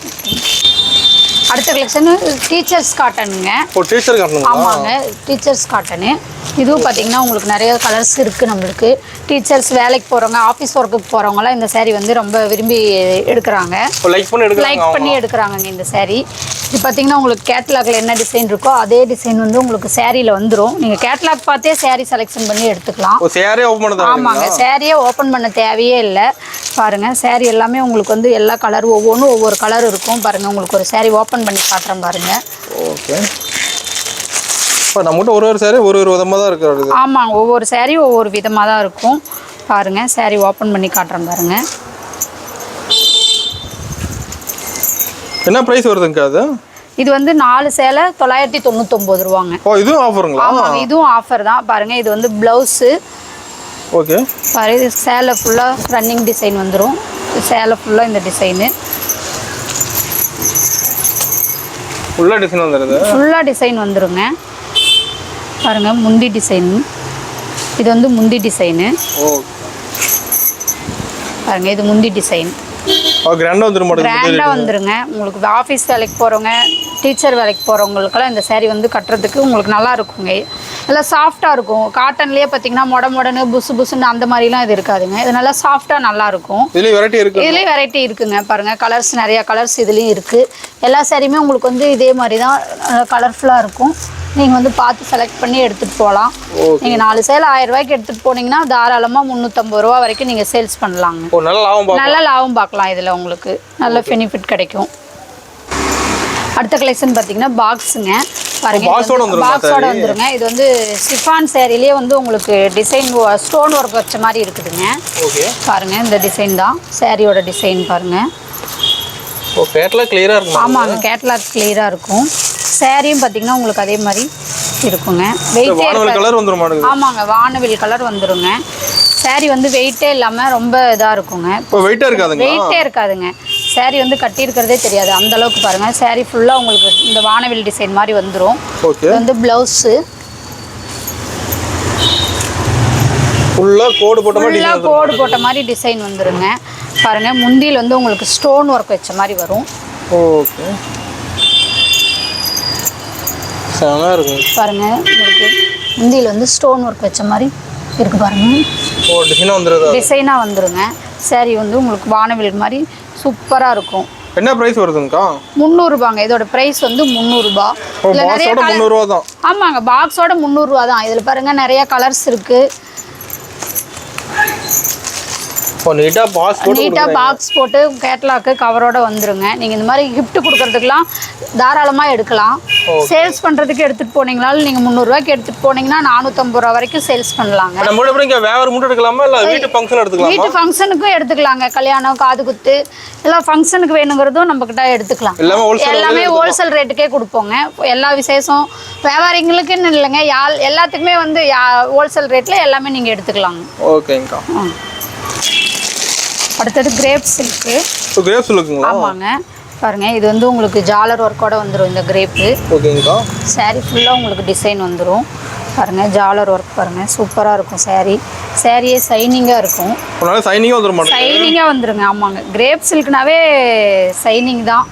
அடுத்த கலெக்ஷன் டீச்சர்ஸ் காட்டனுங்க. ஆமாங்க, டீச்சர்ஸ் காட்டனு. இதுவும் பார்த்தீங்கன்னா உங்களுக்கு நிறைய கலர்ஸ் இருக்குது. நம்மளுக்கு டீச்சர்ஸ் வேலைக்கு போகிறவங்க, ஆஃபீஸ் ஒர்க்குக்கு போகிறவங்களாம் இந்த சாரீ வந்து ரொம்ப விரும்பி எடுக்கிறாங்க. லைக் பண்ணி எடுக்கிறாங்க இந்த சாரீ. இது பார்த்தீங்கன்னா உங்களுக்கு கேட்லாகில் என்ன டிசைன் இருக்கோ அதே டிசைன் வந்து உங்களுக்கு சாரியில் வந்துடும். நீங்கள் கேட்லாக் பார்த்தே சாரீ செலெக்ஷன் பண்ணி எடுத்துக்கலாம். ஆமாங்க, சாரியே ஓப்பன் பண்ண தேவையே இல்லை. பாருங்கள் சாரீ எல்லாமே உங்களுக்கு வந்து எல்லா கலர், ஒவ்வொன்றும் ஒவ்வொரு கலர் இருக்கும். பாருங்கள், உங்களுக்கு ஒரு சாரீ ஓப்பன் பண்ணி காட்டுறேன் பாருங்கள். ஓகே. நம்மகிட்ட ஒரு சாரீ ஒரு விதமாக தான் இருக்கு. ஆமாங்க, ஒவ்வொரு சாரீ ஒவ்வொரு விதமாக தான் இருக்கும். பாருங்கள் சாரீ ஓப்பன் பண்ணி காட்டுறேன் பாருங்கள். என்ன பிரைஸ் வருதுங்க அது? இது வந்து 4 சேலை 999 ரூபாங்க. ஓ, இதுவும் ஆஃபருங்களா? ஆமாங்க, இதுவும் ஆஃபர் தான். பாருங்க, இது வந்து ப்ளவுஸு. ஓகே. பாருங்க, இது சேலை ஃபுல்லாக ரன்னிங் டிசைன் வந்துடும். சேலை ஃபுல்லாக இந்த டிசைனு ஃபுல்லாக டிசைன் வந்துடுது. ஃபுல்லாக டிசைன் வந்துருங்க. பாருங்க, முந்தி டிசைன். இது வந்து முந்தி டிசைனு. ஓ, பாருங்க, இது முந்தி டிசைன். கிராண்டா வந்துருங்க. உங்களுக்கு ஆஃபீஸ் வேலைக்கு போகிறவங்க, டீச்சர் வேலைக்கு போகிறவங்களுக்கெல்லாம் இந்த சாரீ வந்து கட்டுறதுக்கு உங்களுக்கு நல்லா இருக்குங்க. நல்லா சாஃப்டாக இருக்கும். காட்டன்லேயே பார்த்தீங்கன்னா மொடன்னு புசு புசுன்னு அந்த மாதிரிலாம் இது இருக்காதுங்க. இது நல்லா சாஃப்டாக நல்லாயிருக்கும். இதுலேயும் வெரைட்டி இருக்குங்க. பாருங்கள், கலர்ஸ் நிறையா கலர்ஸ் இதுலேயும் இருக்குது. எல்லா சாரியுமே உங்களுக்கு வந்து இதே மாதிரி தான் கலர்ஃபுல்லாக இருக்கும். நீங்கள் வந்து பார்த்து செலக்ட் பண்ணி எடுத்துகிட்டு போகலாம். நீங்கள் 4 சேலை 1000 ரூபாய்க்கு எடுத்துகிட்டு போனீங்கன்னா தாராளமாக 350 ரூபா வரைக்கும் நீங்கள் சேல்ஸ் பண்ணலாங்க. நல்ல லாபம் பார்க்கலாம். இதில் உங்களுக்கு நல்ல பெனிஃபிட் கிடைக்கும். அடுத்த கலெக்ஷன் பார்த்தீங்கன்னா பாக்ஸுங்க. பாருங்க, பாக்ஸோட வந்துருங்க. இது வந்து சிஃபான் சேரீலேயே வந்து உங்களுக்கு டிசைன் ஸ்டோன் ஒர்க் வச்ச மாதிரி இருக்குதுங்க. பாருங்க, இந்த டிசைன் தான் சாரியோட டிசைன். பாருங்க, ஆமாங்க, கேட்லாக் கிளியரா இருக்கும். சாரியும் பார்த்தீங்கன்னா உங்களுக்கு அதே மாதிரி இருக்குங்க. வெயிட்டே ஆமாங்க, வானவில் கலர் வந்துருங்க. சாரி வந்து வெயிட்டே இல்லாமல் ரொம்ப இதாக இருக்குங்க. வெயிட்டே இருக்காதுங்க. சாரி வந்து கட்டி இருக்கிறதே தெரியாது அந்த அளவுக்கு. பாருங்க, சாரி ஃபுல்லாக உங்களுக்கு இந்த வானவில் டிசைன் மாதிரி வந்துடும். இது வந்து ப்ளவுஸு. கோடு போட்ட மாதிரி டிசைன் வந்துருங்க. பாருங்க முந்தியில் வந்து உங்களுக்கு ஸ்டோன் ஒர்க் வச்ச மாதிரி வரும். ஓகே செம இருக்கு. பாருங்க உங்களுக்கு முந்தியில் வந்து ஸ்டோன் ஒர்க் வச்ச மாதிரி இருக்கு பாருங்க. ஓ டிசைனா வந்துருது. டிசைனா வந்துருங்க. saree வந்து உங்களுக்கு வானவில் மாதிரி சூப்பரா இருக்கும். என்ன பிரைஸ் வருதுங்கக்கா? 300 ரூபாங்க. இதோட பிரைஸ் வந்து 300 ரூபாய். இதுல நிறைய 300 ரூபாய் தான். ஆமாங்க பாக்ஸோட 300 ரூபாய் தான். இதுல பாருங்க நிறைய கலர்ஸ் இருக்கு. நீட்டா பாக்ஸ் போட்டு கேட்லாக் கவரோட வந்துருங்க. நீங்க இந்த மாதிரி gift கொடுக்கறதுக்குலாம் தாராளமா எடுக்கலாம். சேல்ஸ் பண்றதுக்கு எடுத்துட்டு போனீங்கனாலும் நீங்க 300 ரூபாய்க்கு எடுத்துட்டு போனீங்கன்னா 450 ரூபாய் வரைக்கும் சேல்ஸ் பண்ணலாங்க. நம்ம எப்படிங்க வேவர் மட்டும் எடுக்கலாமா இல்ல வீட்டு ஃபங்க்ஷன் எடுத்துக்கலாமா? வீட்டு ஃபங்க்ஷனுக்கும் எடுத்துக்கலாங்க. கல்யாணம் காது குத்து எல்லாம் ஃபங்க்ஷனுக்கு வேணுங்கிறதும் நம்ம கிட்ட எடுத்துக்கலாம். எல்லாமே ஹோல்சேல் ரேட்டுக்கே கொடுப்போங்க. எல்லா விசேஷம் வியாபாரிங்களுக்குன்னு இல்லைங்க எல்லாத்துக்குமே வந்து ஹோல்சேல் ரேட்ல எல்லாமே நீங்க எடுத்துக்கலாங்க. ஓகேங்கக்கா. அடுத்தது கிரேப் சில்க்கு. கிரேப் சில்க்குங்களா? ஆமாங்க. பாருங்க இது வந்து உங்களுக்கு ஜாலர் ஒர்க்கோட வந்துரும் இந்த கிரேப்பு. ஓகேங்கக்கா. saree ஃபுல்லா உங்களுக்கு டிசைன் வந்துரும். பாருங்க ஜாலர் ஒர்க் பாருங்க சூப்பரா இருக்கும் saree. சாரியே ஷைனிங்கா இருக்கும். அதனால ஷைனிங்கா வந்துரும். ஷைனிங்கா வந்துருங்க. ஆமாங்க கிரேப் சில்க்னாவே ஷைனிங் தான்.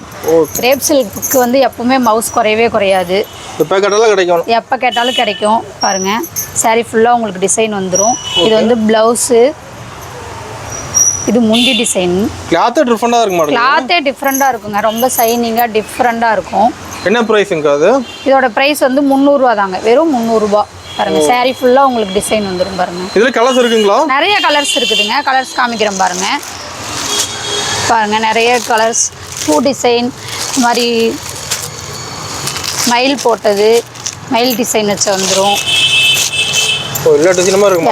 கிரேப் சில்க்கு வந்து எப்பவுமே மவுஸ் குறையவே குறையாது. எப்ப கேட்டாலும் கிடைக்கும். எப்ப கேட்டாலும் கிடைக்கும். பாருங்க saree ஃபுல்லா உங்களுக்கு டிசைன் வந்துரும். இது வந்து பிளவுஸ். இது முந்தி டிசைன். கிளாத் டிஃபரண்டா இருக்கு மாடல். கிளாத்தே டிஃபரண்டா இருக்குங்க. ரொம்ப ஷைனிங்கா டிஃபரண்டா இருக்கும். என்ன பிரைஸ்ங்க அது? இதோட பிரைஸ் வந்து 300 ரூபாய் தாங்க. வெறும் 300 ரூபாய். பாருங்க saree ஃபுல்லா உங்களுக்கு டிசைன் வந்துரும் பாருங்க. இதுல கலர்ஸ் இருக்குங்களா? நிறைய கலர்ஸ் இருக்குதுங்க. கலர்ஸ் காமிக்கிறேன் பாருங்க. பாருங்க நிறைய கலர்ஸ் பூ டிசைன் மாதிரி மயில் போட்டது மயில் டிசைன் வச்சு வந்துரும்.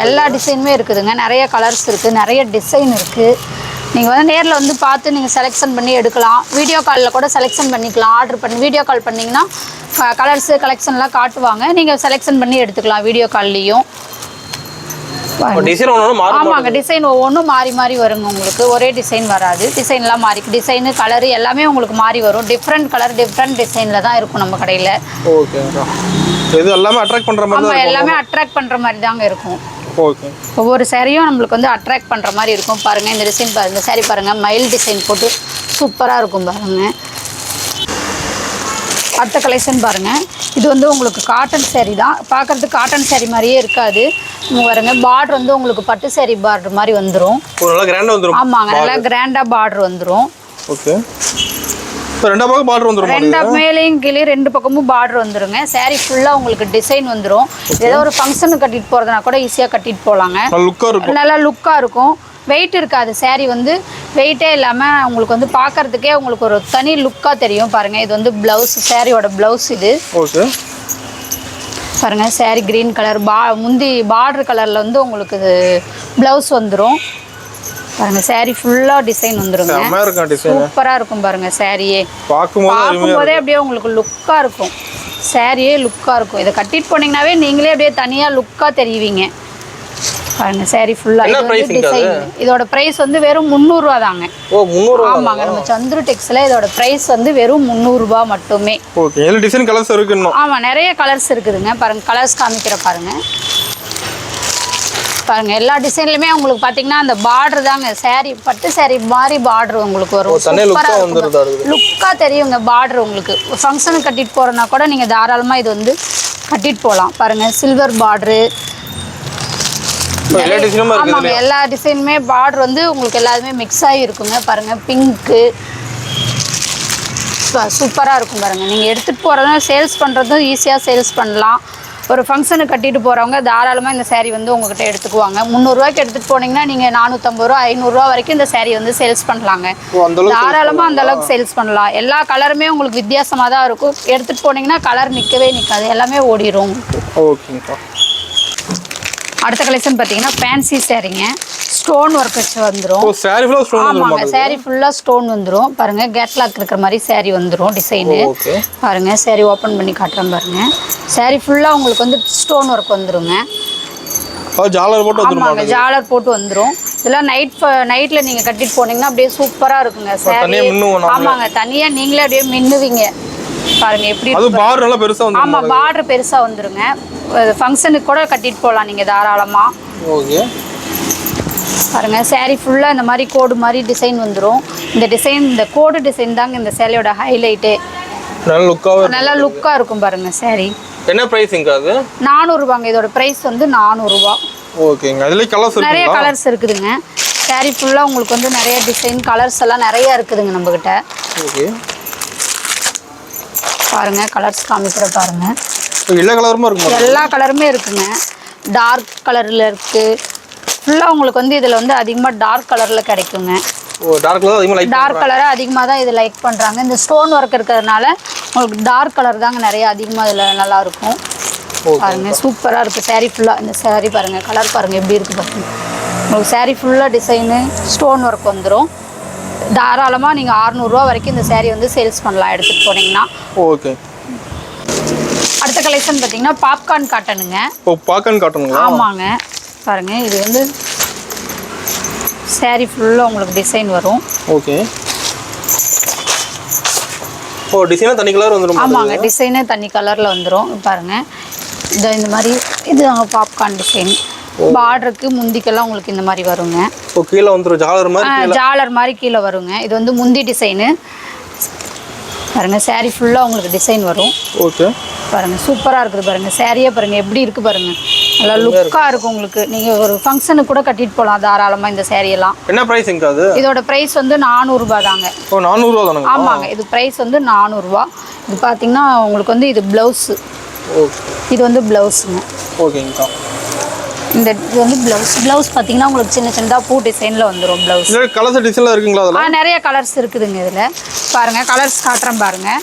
எல்லா டிசைனுமே இருக்குதுங்க. நிறைய கலர்ஸ் இருக்கு. நிறைய டிசைன் இருக்கு. நீங்க வந்து நேர்ல வந்து பார்த்து நீங்க செலக்ஷன் பண்ணி எடுக்கலாம். வீடியோ கால்ல கூட செலக்ஷன் பண்ணிக்கலாம். ஆர்டர் பண்ணி வீடியோ கால் பண்ணீங்கன்னா கலர்ஸ் கலெக்ஷன்லாம் காட்டுவாங்க. நீங்க செலக்ஷன் பண்ணி எடுத்துக்கலாம் வீடியோ கால்லையும். ஆமாங்க டிசைன் ஒவ்வொன்றும் மாறி மாறி வருங்க. உங்களுக்கு ஒரே டிசைன் வராது. டிசைன்லாம் மாறி டிசைனு கலர் எல்லாமே உங்களுக்கு மாறி வரும். டிஃப்ரெண்ட் கலர் டிஃப்ரெண்ட் டிசைனில் தான் இருக்கும் நம்ம கடையில். ஓகேங்க. இது எல்லாமே அட்ராக்ட் பண்ணுற மாதிரி தான். எல்லாமே அட்ராக்ட் பண்ணுற மாதிரி தாங்க இருக்கும். ஓகே. ஒவ்வொரு சாரியும் நம்மளுக்கு வந்து அட்ராக்ட் பண்ணுற மாதிரி இருக்கும். பாருங்கள் இந்த டிசைன் பாருங்கள். இந்த சாரி பாருங்கள் மயில் டிசைன் போட்டு சூப்பராக இருக்கும் பாருங்கள். அடுத்த கலெக்ஷன் பாருங்கள். இது வந்து உங்களுக்கு காட்டன் சேரீ தான். பார்க்குறதுக்கு காட்டன் சேரீ மாதிரியே இருக்காது. பாருங்க பார்டர் வந்து உங்களுக்கு பட்டு சேரீ பார்டர் மாதிரி வந்துடும். ஆமாங்க நல்லா கிராண்டாக பார்டர் வந்துடும். ஓகே. ரெண்டு பக்கம் பார்டர் வந்துரும். ரெண்டு மேலேயும் கீழே ரெண்டு பக்கமும் பார்டர் வந்துருங்க. saree ஃபுல்லா உங்களுக்கு டிசைன் வந்துரும். ஏதோ ஒரு ஃபங்க்ஷனுக்கு கட்டிட்டு போறதுனா கூட ஈஸியா கட்டிட்டு போலாங்க. நல்லா லுக்கா இருக்கும். வெயிட் இருக்காது. saree வந்து வெயிட்டே இல்லாம உங்களுக்கு வந்து பார்க்கிறதுக்கே உங்களுக்கு ஒரு தனி லுக்கா தெரியும். பாருங்க இது வந்து பிளவுஸ் சாரியோட பிளவுஸ் இது. ஓகே. பாருங்க saree கிரீன் கலர் முந்தி பார்டர் கலர்ல வந்து உங்களுக்கு பிளவுஸ் வந்துரும். பாருங்க saree ஃபுல்லா டிசைன் வந்துருங்க. சூப்பரா இருக்கும் பாருங்க சாரியே. பாக்கும்போதே அப்படியே உங்களுக்கு லுக்கா இருக்கும். சாரியே லுக்கா இருக்கும். இதை கட்டிட்டு போனீங்கன்னாவே நீங்களே அப்படியே தனியா லுக்கா தெரியுவீங்க. பாருங்க saree ஃபுல்லா டிசைன். இதோட பிரைஸ் வந்து வெறும் 300 ரூபாய் தாங்க. ஓ 300 ரூபாய். ஆமாங்க நம்ம சந்துரு டெக்ஸ்ல இதோட பிரைஸ் வந்து வெறும் 300 ரூபாய் மட்டுமே. ஓகே. எல்லா டிசைன் கலர்ஸ் இருக்கு இன்னும். ஆமா நிறைய கலர்ஸ் இருக்குதுங்க. பாருங்க கலர்ஸ் காமிக்கிற பாருங்க. பாருங்க எல்லா டிசைன்லயுமே உங்களுக்கு பாத்தீங்கன்னா அந்த பார்டர் தாங்க. saree பட்டு saree மாதிரி பார்டர் உங்களுக்கு வரும். சூப்பரா லுக்கா தெரியுங்க பார்டர். உங்களுக்கு ஃபங்க்ஷனுக்கு கட்டிட்டு போறனா கூட நீங்க தாராளமா இது வந்து கட்டிட்டு போகலாம். பாருங்க சில்வர் பார்டர். ஆமாங்க எல்லா டிசைனுமே பார்டர் வந்து உங்களுக்கு எல்லாருமே மிக்ஸ் ஆகி இருக்குங்க. பாருங்க பிங்க்கு சூப்பரா இருக்கும் பாருங்க. நீங்க எடுத்துட்டு போறதும் சேல்ஸ் பண்றதும் ஈஸியா சேல்ஸ் பண்ணலாம். ஒரு ஃபங்க்ஷனுக்கு கட்டிட்டு போறவங்க தாராளமா இந்த saree வந்து உங்ககிட்ட எடுத்துக்குவாங்க. 300 ரூபாய்க்கு எடுத்துட்டு போனீங்கன்னா நீங்க 450 ரூபா 500 ரூபா வரைக்கும் இந்த saree வந்து சேல்ஸ் பண்ணலாங்க. தாராளமா அந்த அளவுக்கு சேல்ஸ் பண்ணலாம். எல்லா கலருமே உங்களுக்கு வித்தியாசமா தான் இருக்கும். எடுத்துட்டு போனீங்கன்னா கலர் நிக்கவே நிக்காது. எல்லாமே ஓடிரும். ஓகேங்கா. அடுத்த கலெக்ஷன் பாத்தீங்கன்னா ஃபேன்சி சாரீங்க. ஸ்டோன் ஒர்க் வச்சு வந்துரும். ஓ saree ஃபுல்லா ஸ்டோன் வந்துரும். ஆமாங்க saree ஃபுல்லா ஸ்டோன் வந்துரும். பாருங்க கேட்லாக் இருக்கிற மாதிரி saree வந்துரும் டிசைன். ஓகே. பாருங்க saree ஓபன் பண்ணி காட்டுறேன் பாருங்க. saree ஃபுல்லா உங்களுக்கு வந்து ஸ்டோன் ஒர்க் வந்துருங்க. ஜாலர் போட்டு வந்துரும். ஆமாங்க ஜாலர் போட்டு வந்துரும். இதெல்லாம் நைட்ல நீங்க கட்டிட்டு போனீங்கன்னா அப்படியே சூப்பரா இருக்குங்க saree. ஆமாங்க தனியா நீங்களே அப்படியே மின்னுவீங்க. பாருங்க எப்படி அது பார்டர் நல்லா பெருசா வந்துரும். ஆமா பார்டர் பெருசா வந்துருங்க. ஃபங்க்ஷனுக்கு கூட கட்டிட்டு போலாம் நீங்க தாராளமா. ஓகே. பாருங்க saree ஃபுல்லாக இந்த மாதிரி கோடு மாதிரி டிசைன் வந்துடும். இந்த டிசைன் இந்த கோடு டிசைன் தாங்க இந்த சேலையோட ஹைலைட்டே. நல்லா லுக்காக இருக்கும் பாருங்க saree. என்ன பிரைஸிங்க அது? 400 ரூபாங்க. இதோட பிரைஸ் வந்து 400 ரூபா. ஓகேங்க. அதுல கலர்ஸ் இருக்குங்க. நிறைய கலர்ஸ் இருக்குதுங்க. saree ஃபுல்லாக உங்களுக்கு வந்து நிறைய டிசைன் கலர்ஸ் எல்லாம் நிறைய இருக்குதுங்க நம்மகிட்ட. ஓகே. பாருங்க கலர்ஸ் காமிக்கிற பாருங்க. எல்லா கலருமே இருக்குமா? எல்லா கலருமே இருக்குங்க. டார்க் கலர்ல இருக்கு. ஃபுல்லாக உங்களுக்கு வந்து இதில் வந்து அதிகமாக டார்க் கலரில் கிடைக்குங்க. டார்க் கலர் அதிகமாக லைக் டார்க் கலரை அதிகமாக தான் இது லைக் பண்ணுறாங்க. இந்த ஸ்டோன் ஒர்க் இருக்கிறதுனால உங்களுக்கு டார்க் கலர் தாங்க நிறைய அதிகமாக இதில் நல்லா இருக்கும். பாருங்க சூப்பராக இருக்குது saree ஃபுல்லாக. இந்த saree பாருங்கள் கலர் பாருங்கள் எப்படி இருக்குது பாருங்க. உங்களுக்கு saree ஃபுல்லாக டிசைனு ஸ்டோன் ஒர்க் வந்துடும். தாராளமாக நீங்கள் 600 ரூபா வரைக்கும் இந்த saree வந்து சேல்ஸ் பண்ணலாம் எடுத்துகிட்டு போனீங்கன்னா. ஓகே. அடுத்த கலெக்ஷன் பார்த்தீங்கன்னா பாப்கார்ன் காட்டனுங்க. பாப்கார்ன் காட்டனுங்களா? ஆமாங்க. பாருங்க இது வந்து saree ஃபுல்லாக உங்களுக்கு டிசைன் வரும். ஓகே. டிசைனே தனி கலர் வந்துரும். ஆமாங்க டிசைனே தனி கலரில் வந்துடும். பாருங்க இந்த மாதிரி இது பாப்கார்ன் டிசைன். பார்டருக்கு முந்திக்கெல்லாம் உங்களுக்கு இந்த மாதிரி வருங்க. கீழே வந்துடும் ஜாலர் மாதிரி கீழே வருங்க. இது வந்து முந்தி டிசைனு. பாருங்க saree ஃபுல்லாக உங்களுக்கு டிசைன் வரும். ஓகே. பாருங்க சூப்பராக இருக்குது பாருங்க. சாரியே பாருங்க எப்படி இருக்கு பாருங்க. நல்லா லுக்காக இருக்கும் உங்களுக்கு. நீங்கள் ஒரு ஃபங்க்ஷனுக்கு கூட கட்டிட்டு போகலாம் தாராளமாக இந்த சேரீயெல்லாம். என்ன ப்ரைஸிங்க அது? இதோட ப்ரைஸ் வந்து 400 ரூபா தாங்க. 400 ரூபா தானங்க? ஆமாங்க. இது ப்ரைஸ் வந்து 400 ரூபா. இது பார்த்தீங்கன்னா உங்களுக்கு வந்து இது ப்ளவுஸு. ஓகே. இது வந்து ப்ளவுஸுங்க. ஓகேங்கக்கா. இது வந்து ப்ளவுஸ் பார்த்தீங்கன்னா உங்களுக்கு சின்ன சின்னதாக பூ டிசைனில் வந்துடும் ப்ளவுஸ். கலர்ஸ் டிசைனில் இருக்குங்களா அதில்? நிறைய கலர்ஸ் இருக்குதுங்க இதில். பாருங்கள் கலர்ஸ் காட்டுறேன் பாருங்கள்.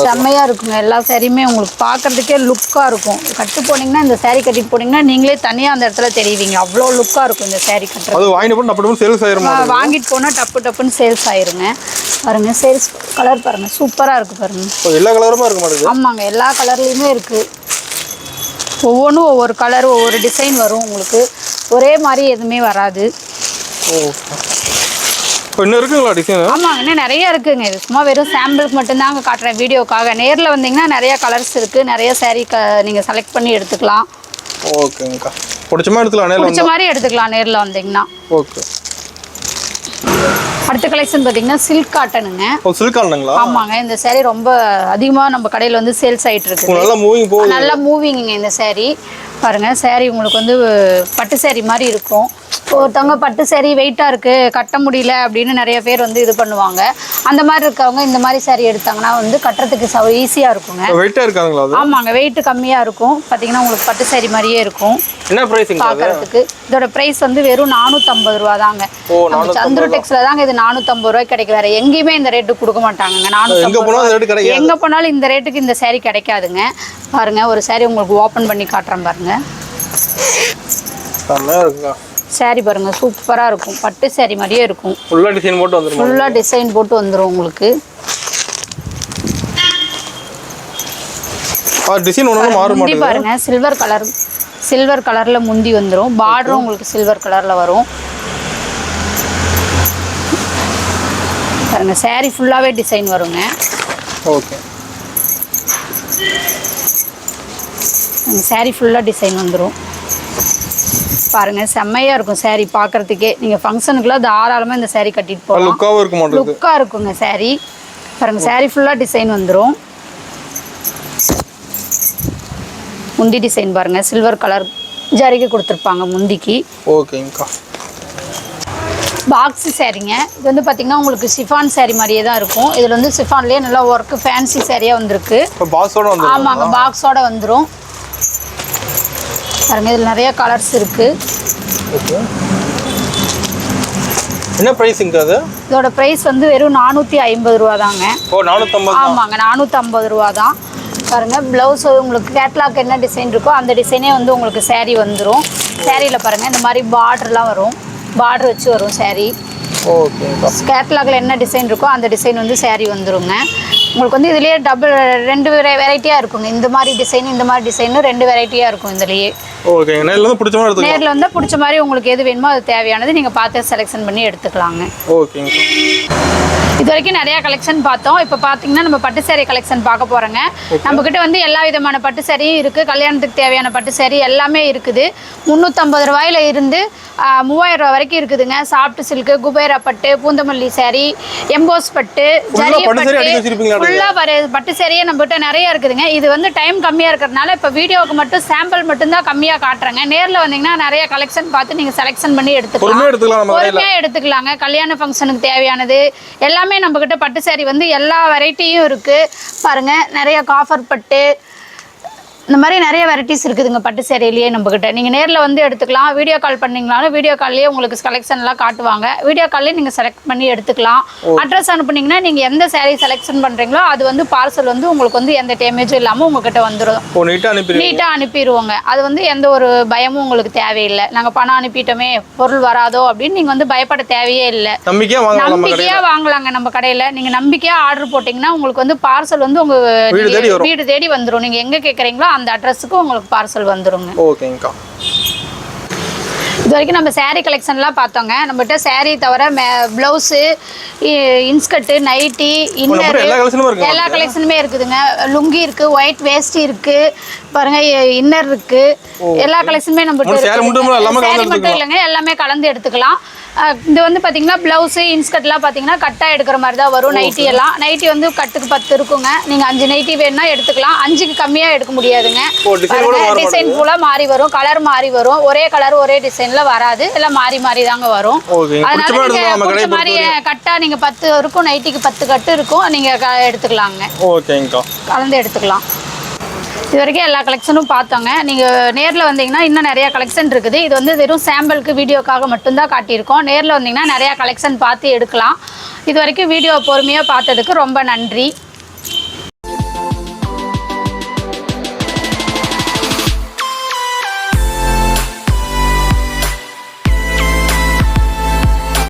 செம்மையாக இருக்குங்க. எல்லா சேரீயுமே உங்களுக்கு பார்க்குறதுக்கே லுக்காக இருக்கும். கட்டு போனீங்கன்னா இந்த சேரீ கட்டிட்டு போனீங்கன்னா நீங்களே தனியாக அந்த இடத்துல தெரிவிங்க. அவ்வளோ லுக்காக இருக்கும் இந்த சேரீ கட்டுறது. அது வாங்கிட்டு போனால் டப்பு டப்புன்னு சேல்ஸ் ஆயிருமா? வாங்கிட்டு போனால் டப்பு டப்புன்னு சேல்ஸ் ஆயிருங்க. பாருங்கள் சேல்ஸ் கலர் பாருங்கள் சூப்பராக இருக்குது பாருங்கள். எல்லா கலருமே இருக்க மாட்டேங்குது. ஆமாங்க எல்லா கலர்லேயுமே இருக்குது. ஒவ்வொன்றும் ஒவ்வொரு கலர் ஒவ்வொரு டிசைன் வரும் உங்களுக்கு. ஒரே மாதிரி எதுவுமே வராது. இன்னும் இருக்குங்களா டிசைன்? ஆமாங்க இன்னும் நிறைய இருக்குங்க. இது சும்மா வெறும் சாம்பிளுக்கு மட்டும்தாங்க காட்டுறேன் வீடியோக்காக. நேரில் வந்தீங்கன்னா நிறைய கலர்ஸ் இருக்குது. நிறைய சேரீ நீங்கள் செலக்ட் பண்ணி எடுத்துக்கலாம். ஓகேங்கக்கா. பிடிச்ச மாதிரி எடுத்துக்கலாம். பிடிச்ச மாதிரி எடுத்துக்கலாம் நேரில் வந்தீங்கன்னா. ஓகே. அடுத்த கலெக்ஷன் பார்த்தீங்கன்னா சில்க் காட்டனுங்க. சில்க் காட்டனுங்களா? ஆமாங்க. இந்த சேரீ ரொம்ப அதிகமாக நம்ம கடையில் வந்து சேல்ஸ் ஆகிட்டு இருக்கு. நல்லா மூவிங்க இந்த சேரீ. பாருங்கள் சேரீ உங்களுக்கு வந்து பட்டு சேரீ மாதிரி இருக்கும். ஒருத்தவங்க பட்டு சேரீ வெயிட்டாக இருக்குது கட்ட முடியல அப்படின்னு நிறைய பேர் வந்து இது பண்ணுவாங்க. அந்த மாதிரி இருக்கவங்க இந்த மாதிரி சேரீ எடுத்தாங்கன்னா வந்து கட்டுறதுக்கு ஈஸியாக இருக்குங்க. வெயிட்டாக இருக்காங்களா? ஆமாங்க வெயிட்டு கம்மியாக இருக்கும். பார்த்தீங்கன்னா உங்களுக்கு பட்டு சேரீ மாதிரியே இருக்கும். என்ன ப்ரைஸிங் பார்க்கறதுக்கு? இதோட ப்ரைஸ் வந்து வெறும் 450 ரூபா தாங்க. சந்துரு டெக்ஸ்ல தாங்க இது 450 ரூபாய்க்கு கிடைக்கும். வேற எங்கேயுமே இந்த ரேட்டு கொடுக்க மாட்டாங்க. 450 எங்கே போனாலும் இந்த ரேட்டுக்கு இந்த சேரீ கிடைக்காதுங்க. பாருங்க ஒரு சேரீ உங்களுக்கு ஓப்பன் பண்ணி காட்டுறேன் பாருங்க. சேரீ பாருங்க சூப்பரா இருக்கும். பட்டு சேரீ மாதிரியே இருக்கும். ஃபுல்லா டிசைன் போட்டு வந்துரும். ஃபுல்லா டிசைன் போட்டு வந்துரும் உங்களுக்கு. டிசைன் ஒண்ணு மாற மாட்டேங்குது. பாருங்க சில்வர் கலர்ல முந்தி வந்துரும். பார்டரும் உங்களுக்கு சில்வர் கலர்ல வரும். பாருங்க சேரீ ஃபுல்லாவே டிசைன் வருங்க. ஓகே. சேரீ ஃபுல்லா டிசைன் வந்துரும். பாருங்க செம்மையா இருக்கும் சேரீ பார்க்கறதுக்கே. நீங்க ஃபங்க்ஷனுக்குலாம் தாராளமா இந்த சேரீ கட்டிட்டு போகலாம். லுக்கா இருக்குங்க சேரீ. பாருங்க சேரீ ஃபுல்லா டிசைன் வந்துரும். முந்தி டிசைன் பாருங்க சில்வர் கலர் ஜரிகை கொடுத்துருப்பாங்க முந்திக்கு. ஓகேங்கக்கா. பாக்ஸ் சேரீங்க. இது வந்து பார்த்தீங்கன்னா உங்களுக்கு சிஃபான் சேரீ மாதிரியே தான் இருக்கும். இதில் வந்து சிஃபான்லேயே நல்லா ஒர்க்கு ஃபேன்சி சேரீயாக வந்திருக்கு. ஆமாங்க பாக்ஸோட வந்துடும். பாருங்க இதில் நிறைய கலர்ஸ் இருக்கு. என்ன பிரைஸிங் அது? இதோட பிரைஸ் வந்து வெறும் 450 ரூபா தாங்க. 450? ஆமாங்க 450 ரூபா தான். பாருங்க ப்ளவுஸ் உங்களுக்கு கேட்லாக் என்ன டிசைன் இருக்கோ அந்த டிசைனே வந்து உங்களுக்கு சேரீ வந்துடும். சேரீயில் பாருங்க இந்த மாதிரி பார்டர்லாம் வரும். பார்டர் வச்சு வரும் சேரீ. ஓகே. கேட்லாக்ல என்ன டிசைன் இருக்கோ அந்த டிசைன் வந்து சேரீ வந்துருங்க. உங்களுக்கு வந்து இதுலயே ரெண்டு வெரைட்டியா இருக்குங்க. இந்த மாதிரி டிசைன் இந்த மாதிரி டிசைன் ரெண்டு வெரைட்டியா இருக்கும் இதுலயே. ஓகே. நேர்ல வந்து பிடிச்ச மாதிரி உங்களுக்கு எது வேணுமோ அது தேவையானது நீங்க பார்த்து செலக்ஷன் பண்ணி எடுத்துக்கலாங்க. ஓகேங்க. இது இது வரைக்கும் நிறைய கலெக்ஷன் பார்த்தோம். இப்போ பார்த்தீங்கன்னா நம்ம பட்டு சேரீ கலெக்ஷன் பார்க்க போகிறோங்க. நம்மக்கிட்ட வந்து எல்லா விதமான பட்டு சேரீயும் இருக்குது. கல்யாணத்துக்கு தேவையான பட்டு சேரீ எல்லாமே இருக்குது. 350 ரூபாயில இருந்து 3000 ரூபா வரைக்கும் இருக்குதுங்க. சாஃப்ட் சில்க்கு, குபேரா பட்டு, பூந்தமல்லி சேரீ, எம்போஸ் பட்டு, ஜரி பட்டு, ஃபுல்லாக பட்டு சேரீயே நம்மகிட்ட நிறைய இருக்குதுங்க. இது வந்து டைம் கம்மியாக இருக்கிறதுனால இப்போ வீடியோவுக்கு மட்டும் சாம்பிள் மட்டும்தான் கம்மியாக காட்டுறேங்க. நேரில் வந்தீங்கன்னா நிறைய கலெக்ஷன் பார்த்து நீங்கள் செலெக்ஷன் பண்ணி எடுத்துக்கலாம். பொறுமையாக எடுத்துக்கலாங்க. கல்யாண ஃபங்க்ஷனுக்கு தேவையானது எல்லாமே நம்மக்கிட்ட பட்டு சேரீ வந்து எல்லா வெரைட்டியும் இருக்குது பாருங்கள். நிறைய காஃபர் பட்டு இந்த மாதிரி நிறைய வெரைட்டிஸ் இருக்குதுங்க பட்டு சேரீலேயே நம்மக்கிட்ட. நீங்கள் நேரில் வந்து எடுத்துக்கலாம். வீடியோ கால் பண்ணிங்கனாலும் வீடியோ கால்லேயே உங்களுக்கு கலெக்ஷன்லாம் காட்டுவாங்க. வீடியோ கால்லேயே நீங்கள் செலக்ட் பண்ணி எடுத்துக்கலாம். அட்ரஸ் அனுப்புனீங்கன்னா நீங்கள் எந்த சேரீ செலெக்ஷன் பண்ணுறீங்களோ அது வந்து பார்சல் வந்து உங்களுக்கு வந்து எந்த டேமேஜும் இல்லாமல் உங்ககிட்ட வந்துடும். நீட்டாக அனுப்பிடுவோங்க. அது வந்து எந்த ஒரு பயமும் உங்களுக்கு தேவையில்லை. நாங்கள் பணம் அனுப்பிட்டோமே பொருள் வராதோ அப்படின்னு நீங்கள் வந்து பயப்பட தேவையே இல்லை. நம்பிக்கையாக வாங்கலாங்க நம்ம கடையில். நீங்கள் நம்பிக்கையாக ஆர்டர் போட்டிங்கன்னா உங்களுக்கு வந்து பார்சல் வந்து உங்கள் வீடு தேடி வந்துடும். நீங்கள் எங்கே கேட்குறீங்களோ அந்த அட்ரஸுக்கு உங்களுக்கு பார்சல் வந்துருங்க. ஓகேங்கக்கா. இது வரைக்கும் நம்ம சேரீ கலெக்ஷன்லாம் பார்த்தோங்க. நம்மகிட்ட சேரீ தவிர ப்ளவுஸு, இன்ஸ்கர்ட்டு, நைட்டி, இன்னர் எல்லா கலெக்ஷனுமே இருக்குதுங்க. லுங்கி இருக்குது, ஒயிட் வேஸ்டி இருக்குது பாருங்கள், இன்னர் இருக்குது. எல்லா கலெக்ஷனுமே நம்மகிட்ட சேரீ மட்டும் இல்லைங்க, எல்லாமே கலந்து எடுத்துக்கலாம். இது வந்து பார்த்தீங்கன்னா ப்ளவுஸு, இன்ஸ்கர்ட்லாம் பார்த்தீங்கன்னா கட்டாக எடுக்கிற மாதிரி தான் வரும். நைட்டி எல்லாம் நைட்டி வந்து கட்டுக்கு 10 இருக்குங்க. நீங்கள் 5 நைட்டி வேணும்னா எடுத்துக்கலாம். 5க்கு கம்மியாக எடுக்க முடியாதுங்க. டிசைன் ஃபுல்லாக மாறி வரும், கலர் மாறி வரும். ஒரே கலர் ஒரே டிசைனில் வராது, எல்லாம் மாறி மாறி தாங்க வரும். அதனால நீங்கள் பிடிச்ச மாதிரி கட்டா நீங்கள் 10 இருக்கும், நைட்டிக்கு 10 கட்டு இருக்கும். நீங்கள் எடுத்துக்கலாங்க. கலந்து எடுத்துக்கலாம். இது வரைக்கும் எல்லா கலெக்ஷனும் பார்த்தோங்க. நீங்கள் நேரில் வந்தீங்கன்னா இன்னும் நிறையா கலெக்ஷன் இருக்குது. இது வந்து வெறும் சாம்பிளுக்கு வீடியோக்காக மட்டும்தான் காட்டியிருக்கோம். நேரில் வந்தீங்கன்னா நிறையா கலெக்ஷன் பார்த்து எடுக்கலாம். இது வரைக்கும் வீடியோ பொறுமையாக பார்த்ததுக்கு ரொம்ப நன்றி.